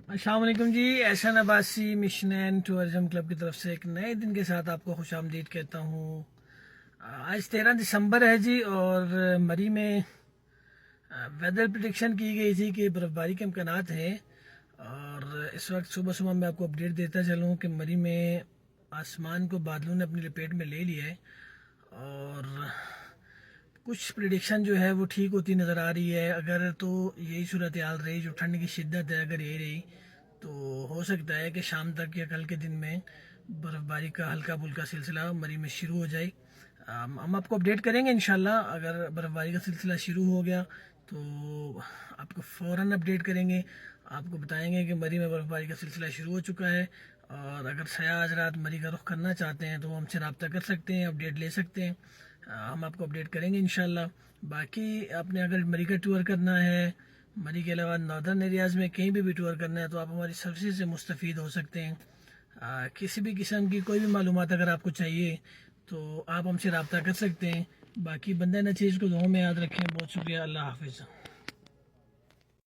السلام علیکم جی، Ehsan Abbasi mission and tourism club کی طرف سے ایک نئے دن کے ساتھ آپ کو خوش آمدید کہتا ہوں۔ آج 13 دسمبر ہے جی، اور مری میں ویدر پریڈکشن کی گئی تھی کہ برف باری کے امکانات ہیں، اور اس وقت صبح صبح میں آپ کو اپڈیٹ دیتا چلوں کہ مری میں آسمان کو بادلوں نے اپنی لپیٹ میں لے لیا ہے، اور کچھ پریڈکشن جو ہے وہ ٹھیک ہوتی نظر آ رہی ہے۔ اگر تو یہی صورتحال رہی، جو ٹھنڈ کی شدت ہے اگر یہ رہی، تو ہو سکتا ہے کہ شام تک یا کل کے دن میں برف باری کا ہلکا پھلکا سلسلہ مری میں شروع ہو جائے۔ ہم آپ کو اپڈیٹ کریں گے انشاءاللہ۔ اگر برف باری کا سلسلہ شروع ہو گیا تو آپ کو فوراً اپڈیٹ کریں گے، آپ کو بتائیں گے کہ مری میں برف باری کا سلسلہ شروع ہو چکا ہے۔ اور اگر سیاح حضرات مری کا رخ کرنا چاہتے ہیں تو وہ ہم سے رابطہ کر سکتے ہیں، اپڈیٹ لے سکتے ہیں، ہم آپ کو اپڈیٹ کریں گے انشاءاللہ۔ باقی آپ نے اگر مری کا ٹور کرنا ہے، مری کے علاوہ ناردرن ایریاز میں کہیں بھی ٹور کرنا ہے، تو آپ ہماری سروسز سے مستفید ہو سکتے ہیں۔ کسی بھی قسم کی کوئی بھی معلومات اگر آپ کو چاہیے تو آپ ہم سے رابطہ کر سکتے ہیں۔ باقی بندہ نہ چیز کو دعاؤں میں یاد رکھیں۔ بہت شکریہ، اللہ حافظ۔